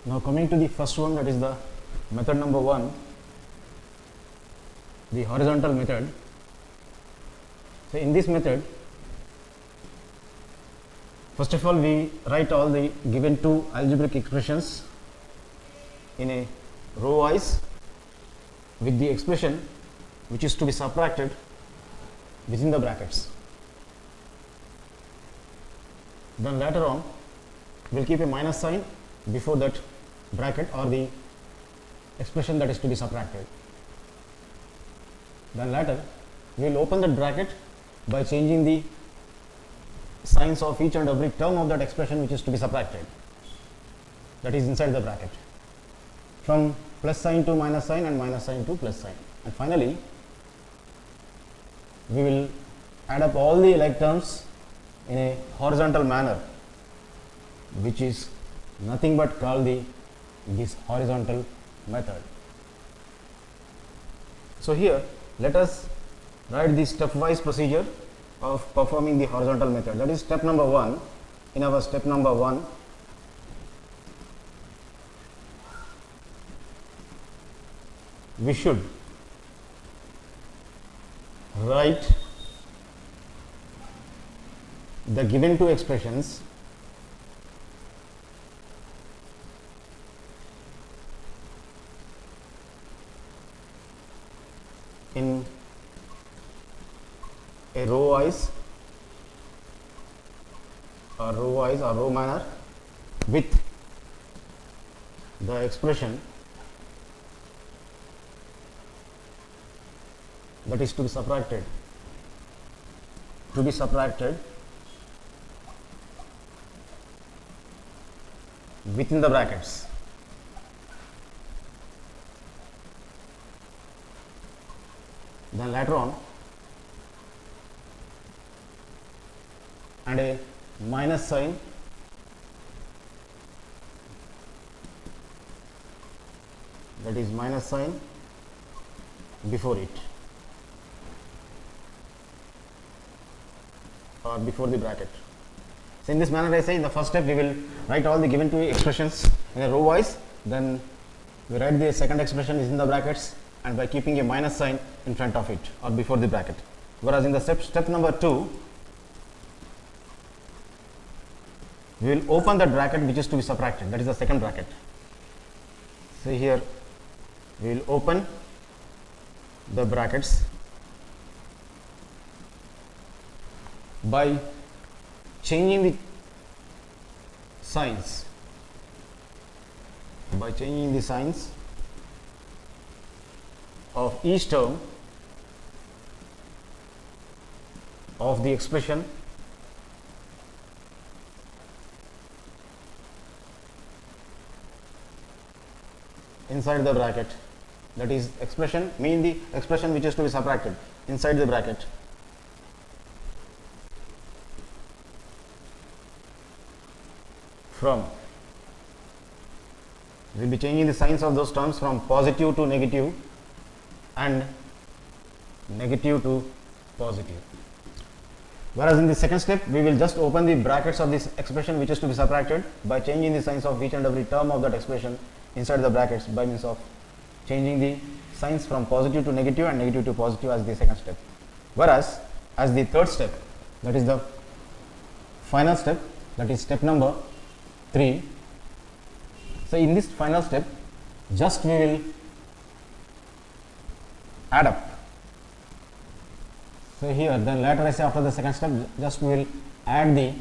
Now coming to the first one, that is the method number 1, the horizontal method. So in this method, first of all we write all the given two algebraic expressions in a row wise with the expression which is to be subtracted within the brackets. Then later on we will keep a minus sign before that bracket or the expression that is to be subtracted. Then later we will open that bracket by changing the signs of each and every term of that expression which is to be subtracted, that is inside the bracket, from plus sign to minus sign and minus sign to plus sign. And finally we will add up all the like terms in a horizontal manner, which is nothing but called this horizontal method. So here let us write the stepwise procedure of performing the horizontal method. That is step number 1. In our step number 1, we should write the given two expressions in a row wise or row manner with the expression that is to be subtracted within the brackets. Then later on, and a minus sign that is minus sign before it or before the bracket. So in this manner, I say in the first step we will write all the given two expressions in a row wise, then we write the second expression is in the brackets and by keeping a minus sign in front of it or before the bracket. Whereas in the step number 2, we will open that bracket which is to be subtracted, that is the second bracket. So here we will open the brackets by changing the signs, of each term of the expression inside the bracket, that is expression mean the expression which is to be subtracted inside the bracket. From, we will be changing the signs of those terms from positive to negative and negative to positive. Whereas in the second step we will just open the brackets of this expression which is to be subtracted by changing the signs of each and every term of that expression inside the brackets by means of changing the signs from positive to negative and negative to positive as the second step. Whereas as the third step, that is the final step, that is step number 3. So in this final step, just we will add up. So here then later I say after the second step, just we will add the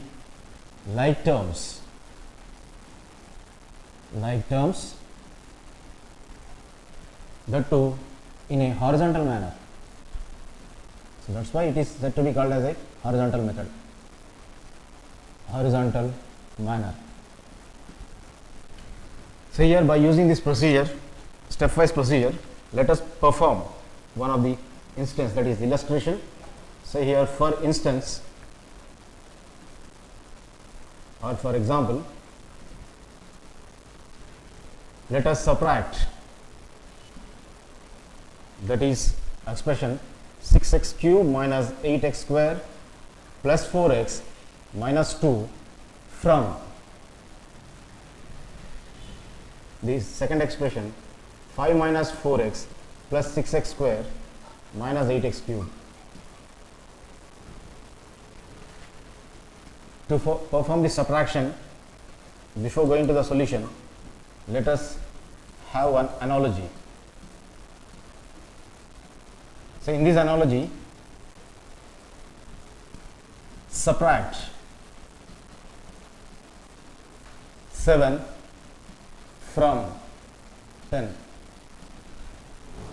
like terms that too in a horizontal manner. So that's why it is said to be called as a horizontal method, horizontal manner. So here by using this procedure, stepwise procedure, let us perform one of the instance, that is illustration. So here for instance or for example, let us subtract, that is expression 6x cube minus 8x square plus 4x minus 2 from the second expression 5 minus 4x plus 6x square minus 8x cube. To perform this subtraction, before going to the solution, let us have an analogy. So in this analogy, subtract 7 from 10.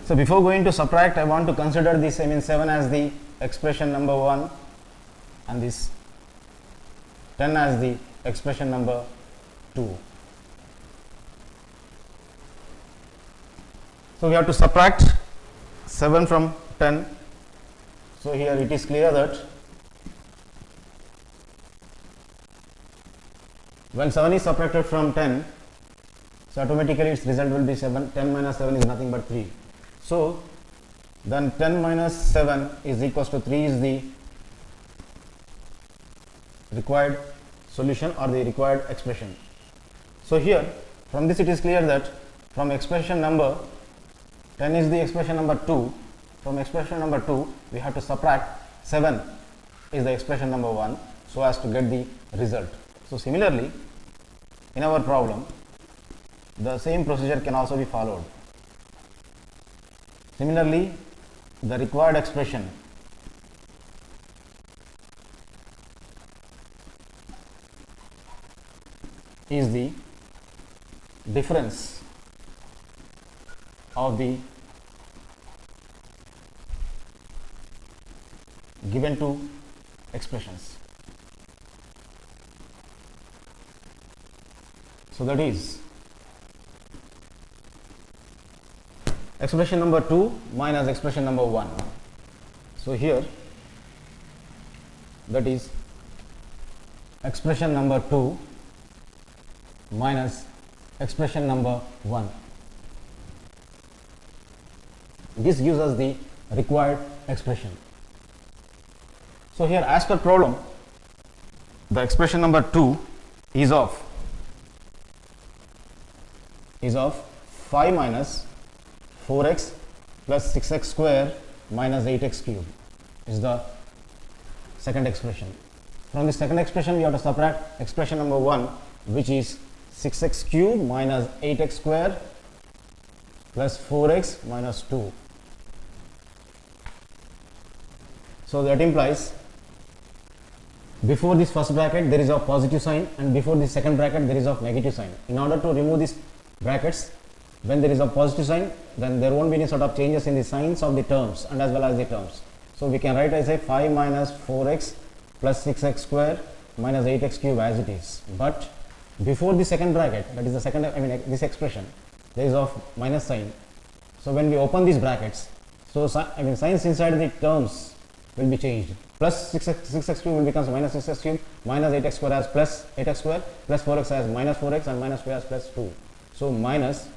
So before going to subtract, I want to consider this 7 as the expression number 1 and this 10 as the expression number 2. So we have to subtract 7 from 10. So here it is clear that when 7 is subtracted from 10, so automatically its result will be 7. 10 minus 7 is nothing but 3. So then 10 minus 7 is equals to 3 is the required solution or the required expression. So here from this it is clear that from expression number 10 is the expression number 2. From expression number 2 we have to subtract 7 is the expression number 1 so as to get the result. So similarly in our problem the same procedure can also be followed. Similarly the required expression is the difference of the given two expressions. So that is expression number 2 minus expression number 1. So here that is expression number 2 minus expression number 1. This gives us the required expression. So here as per problem the expression number 2 is of 5 minus 4x plus 6x square minus 8x cube is the second expression. From the second expression we have to subtract expression number 1 which is 6x cube minus 8x square plus 4x minus 2. So that implies before this first bracket there is a positive sign and before this second bracket there is a negative sign. In order to remove these brackets, when there is a positive sign then there won't be any sort of changes in the signs of the terms and as well as the terms. So we can write as a 5 minus 4x plus 6x square minus 8x cube as it is. But before the second bracket, that is the second, this expression, there is of minus sign. So when we open these brackets, so signs inside the terms will be changed. Plus 6x cube will become minus 6x cube, minus 8x square as plus 8x square, plus 4x as minus 4x and minus 2 as plus 2. So minus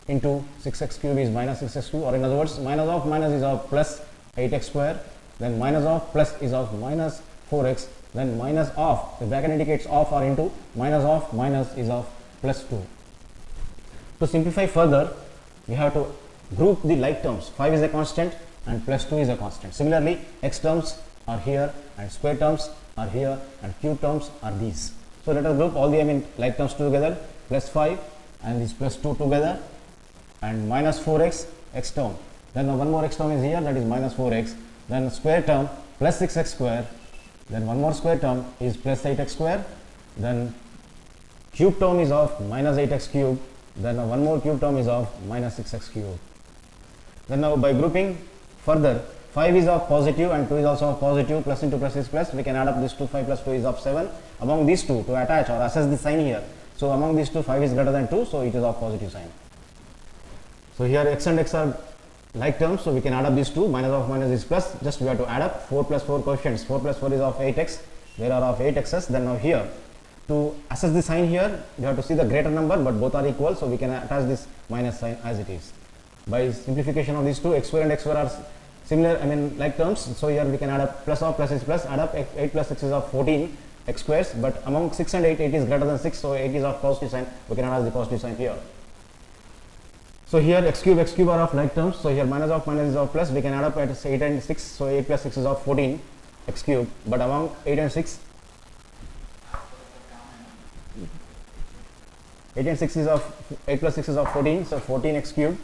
into 6x cube is minus 6x cube, or in other words minus of minus is of plus 8x square, then minus of plus is of minus 4x, then minus of, the bracket indicates of or into, minus of minus is of plus 2. To simplify further, we have to group the like terms. 5 is a constant and plus 2 is a constant. Similarly, x terms are here and square terms are here and cube terms are these. So let us group all the like terms together, plus 5 and this plus 2 together and minus 4x x term. Then one more x term is here, that is minus 4x. Then square term plus 6x square. Then one more square term is plus 8x square. Then cube term is of minus 8x cube. Then one more cube term is of minus 6x cube. Then now by grouping further, 5 is of positive and 2 is also of positive, plus into plus is plus, we can add up this 2, 5 plus 2 is of 7. Among these two, to attach or assess the sign here, so among these two 5 is greater than 2, so it is of positive sign. So here x and x are like terms, so we can add up these two, minus of minus is plus, just we have to add up 4 plus 4 coefficients, 4 plus 4 is of 8x, there are of 8x's. Then now here to assess the sign here we have to see the greater number, but both are equal, so we can attach this minus sign as it is. By simplification of these two, x square and x square are similar, like terms, so here we can add up plus of plus is plus, add up 8 plus 6 is of 14 x squares, but among 6 and 8 is greater than 6, so 8 is of positive sign, we can add the positive sign here. So here x cube are of like terms. So here minus is of plus. We can add up at 8 and 6. So 8 plus 6 is of 14 x cube. But among 8 and 6, 8 and 6 is of 8 plus 6 is of 14. So 14 x cube.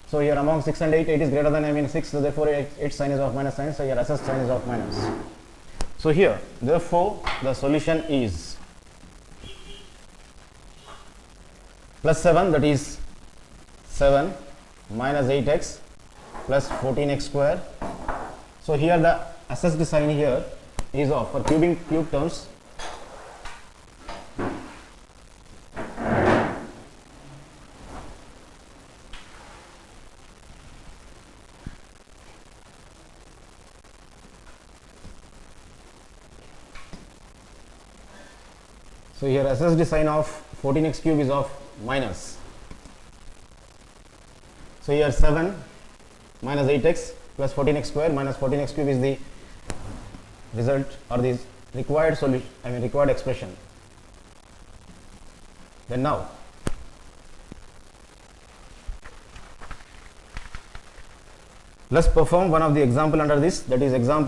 So here among 6 and 8, 8 is greater than 6. So therefore 8 sign is of minus sign. So here SS sign is of minus. So here therefore the solution is plus 7, that is 7 minus 8x plus 14x square. So here the assessed sign here is of, for cube terms, so here assessed sign of 14x cube is of minus. So here 7 minus 8x plus 14x square minus 14x cube is the result or the required solution, required expression. Then now let's perform one of the example under this, that is example